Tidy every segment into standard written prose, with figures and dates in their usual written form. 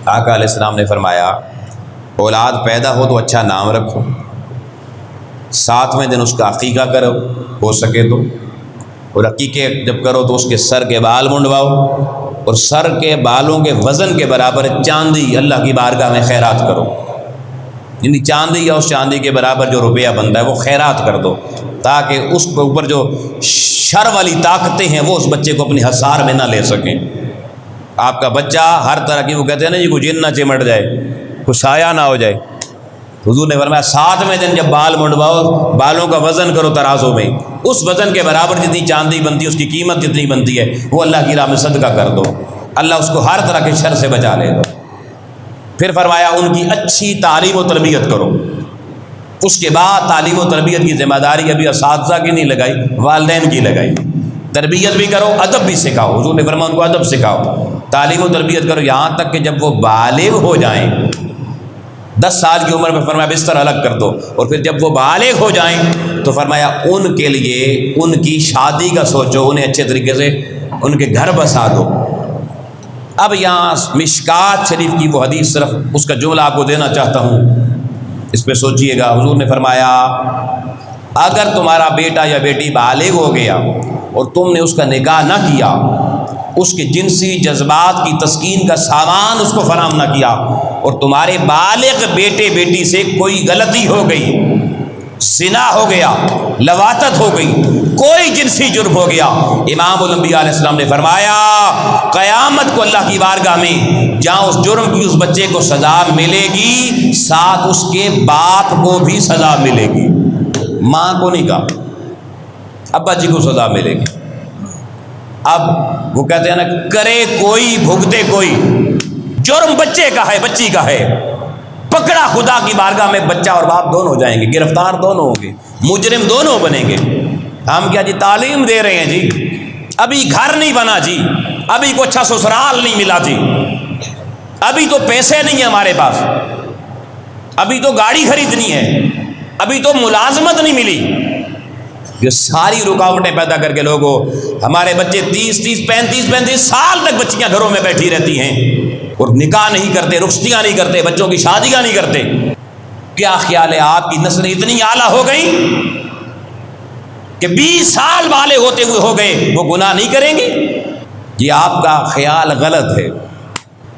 آقا علیہ السلام نے فرمایا اولاد پیدا ہو تو اچھا نام رکھو، 7ویں دن اس کا عقیقہ کرو ہو سکے تو، اور عقیقے جب کرو تو اس کے سر کے بال منڈواؤ، اور سر کے بالوں کے وزن کے برابر چاندی اللہ کی بارگاہ میں خیرات کرو، یعنی چاندی یا اس چاندی کے برابر جو روپیہ بنتا ہے وہ خیرات کر دو، تاکہ اس کے اوپر جو شر والی طاقتیں ہیں وہ اس بچے کو اپنی حصار میں نہ لے سکیں۔ آپ کا بچہ ہر طرح کی، وہ کہتے ہیں نا جی، کوئی جن نہ چمٹ جائے، کوئی سایہ نہ ہو جائے، حضور نے فرمایا 7ویں دن جب بال منڈواؤ، بالوں کا وزن کرو ترازو میں، اس وزن کے برابر جتنی چاندی بنتی ہے، اس کی قیمت جتنی بنتی ہے، وہ اللہ کی راہ میں صدقہ کر دو، اللہ اس کو ہر طرح کے شر سے بچا لے گا۔ پھر فرمایا ان کی اچھی تعلیم و تربیت کرو۔ اس کے بعد تعلیم و تربیت کی ذمہ داری ابھی اساتذہ کی نہیں لگائی، والدین کی لگائی۔ تربیت بھی کرو، ادب بھی سکھاؤ، حضور نے فرمایا ان کو ادب سکھاؤ، تعلیم و تربیت کرو، یہاں تک کہ جب وہ بالغ ہو جائیں، 10 سال کی عمر میں فرمایا بستر الگ کر دو، اور پھر جب وہ بالغ ہو جائیں تو فرمایا ان کے لیے ان کی شادی کا سوچو، انہیں اچھے طریقے سے ان کے گھر بسا دو۔ اب یہاں مشکات شریف کی وہ حدیث، صرف اس کا جملہ آپ کو دینا چاہتا ہوں، اس پہ سوچئے گا۔ حضور نے فرمایا اگر تمہارا بیٹا یا بیٹی بالغ ہو گیا اور تم نے اس کا نکاح نہ کیا، اس کے جنسی جذبات کی تسکین کا سامان اس کو فراہم نہ کیا، اور تمہارے بالغ بیٹے بیٹی سے کوئی غلطی ہو گئی، زنا ہو گیا، لواطت ہو گئی، کوئی جنسی جرم ہو گیا، امام الانبیاء علیہ السلام نے فرمایا قیامت کو اللہ کی بارگاہ میں جہاں اس جرم کی اس بچے کو سزا ملے گی، ساتھ اس کے باپ کو بھی سزا ملے گی، ماں کو نہیں کہا، ابا جی کو سزا ملے گی۔ اب وہ کہتے ہیں نا، کرے کوئی بھگتے کوئی، جرم بچے کا ہے، بچی کا ہے، پکڑا خدا کی بارگاہ میں بچہ اور باپ دونوں ہو جائیں گے، گرفتار دونوں ہوں گے، مجرم دونوں بنیں گے۔ ہم کیا جی تعلیم دے رہے ہیں جی، ابھی گھر نہیں بنا جی، ابھی کو اچھا سسرال نہیں ملا جی، ابھی تو پیسے نہیں ہیں ہمارے پاس، ابھی تو گاڑی خریدنی ہے، ابھی تو ملازمت نہیں ملی۔ یہ ساری رکاوٹیں پیدا کر کے لوگوں، ہمارے بچے 35 سال تک بچیاں گھروں میں بیٹھی رہتی ہیں اور نکاح نہیں کرتے، رخصتیاں نہیں کرتے، بچوں کی شادیاں نہیں کرتے۔ کیا خیال ہے آپ کی نسلیں اتنی اعلیٰ ہو گئی کہ 20 سال والے ہوتے ہوئے ہو گئے وہ گناہ نہیں کریں گے؟ یہ آپ کا خیال غلط ہے۔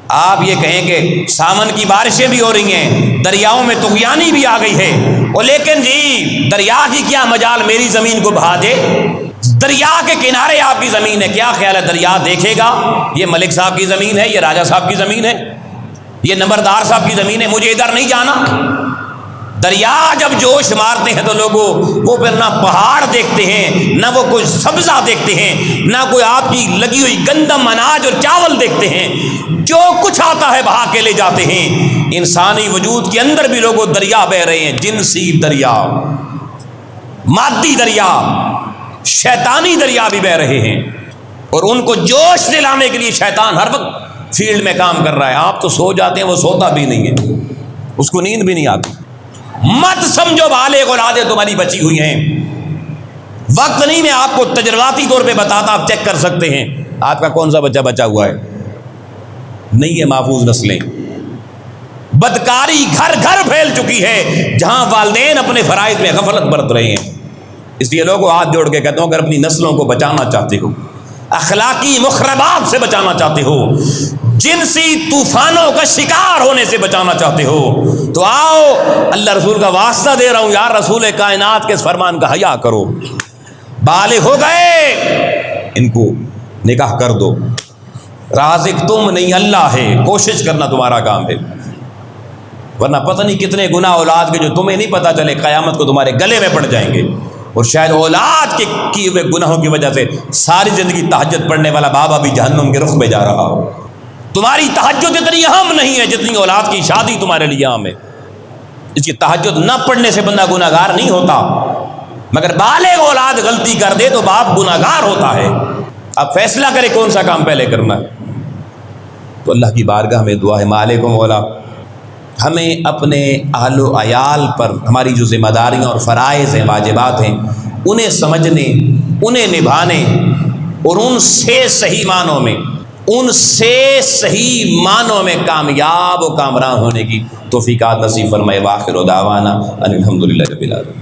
آپ یہ کہیں کہ سامن کی بارشیں بھی ہو رہی ہیں، دریاؤں میں طغیانی بھی آ گئی ہے، اور لیکن جی دریا کی کیا مجال میری زمین کو بہا دے؟ دریا کے کنارے آپ کی زمین ہے، کیا خیال ہے دریا دیکھے گا یہ ملک صاحب کی زمین ہے، یہ راجہ صاحب کی زمین ہے، یہ نمبردار صاحب کی زمین ہے، مجھے ادھر نہیں جانا؟ دریا جب جوش مارتے ہیں تو لوگوں وہ پھر نہ پہاڑ دیکھتے ہیں، نہ وہ کوئی سبزہ دیکھتے ہیں، نہ کوئی آپ کی لگی ہوئی گندم اناج اور چاول دیکھتے ہیں، جو کچھ آتا ہے بہا کے لے جاتے ہیں۔ انسانی وجود کے اندر بھی لوگوں دریا بہ رہے ہیں، جنسی دریا، مادی دریا، شیطانی دریا بھی بہ رہے ہیں، اور ان کو جوش دلانے کے لیے شیطان ہر وقت فیلڈ میں کام کر رہا ہے۔ آپ تو سو جاتے ہیں، وہ سوتا بھی نہیں ہے، اس کو نیند بھی نہیں آتی۔ مت سمجھو بالغ اولادیں تمہاری بچی ہوئی ہیں، وقت نہیں، میں آپ کو تجرباتی طور پہ بتاتا، آپ چیک کر سکتے ہیں آپ کا کون سا بچہ بچا ہوا ہے، نہیں ہے محفوظ نسلیں۔ بدکاری گھر گھر پھیل چکی ہے، جہاں والدین اپنے فرائض میں غفلت برت رہے ہیں۔ اس لیے لوگوں ہاتھ جوڑ کے کہتا ہوں، اگر اپنی نسلوں کو بچانا چاہتے ہو، اخلاقی مخربات سے بچانا چاہتے ہو، جنسی طوفانوں کا شکار ہونے سے بچانا چاہتے ہو، تو آؤ اللہ رسول کا واسطہ دے رہا ہوں، یار رسول کائنات کے اس فرمان کا حیا کرو، بالغ ہو گئے ان کو نکاح کر دو، رازق تم نہیں اللہ ہے، کوشش کرنا تمہارا کام ہے، ورنہ پتہ نہیں کتنے گناہ اولاد کے جو تمہیں نہیں پتہ چلے قیامت کو تمہارے گلے میں پڑ جائیں گے، اور شاید اولاد کے کیے ہوئے گناہوں کی وجہ سے ساری زندگی تہجد پڑھنے والا بابا بھی جہنم کے رخ میں جا رہا ہو۔ تمہاری تہجد اتنی اہم نہیں ہے جتنی اولاد کی شادی تمہارے لیے اہم ہے۔ اس کی تہجد نہ پڑھنے سے بندہ گناہ گار نہیں ہوتا، مگر بالغ اولاد غلطی کر دے تو باپ گناہ گار ہوتا ہے۔ اب فیصلہ کرے کون سا کام پہلے کرنا ہے۔ تو اللہ کی بارگاہ میں دعا ہے، مالک و مولا، ہمیں اپنے اہل و عیال پر ہماری جو ذمہ داریاں اور فرائض ہیں، واجبات ہیں، انہیں سمجھنے، انہیں نبھانے، اور ان سے صحیح معنوں میں ان سے صحیح معنوں میں کامیاب و کامران ہونے کی توفیقات نصیب فرمائے۔ وآخر دعوانا ان الحمدللہ رب العالمین۔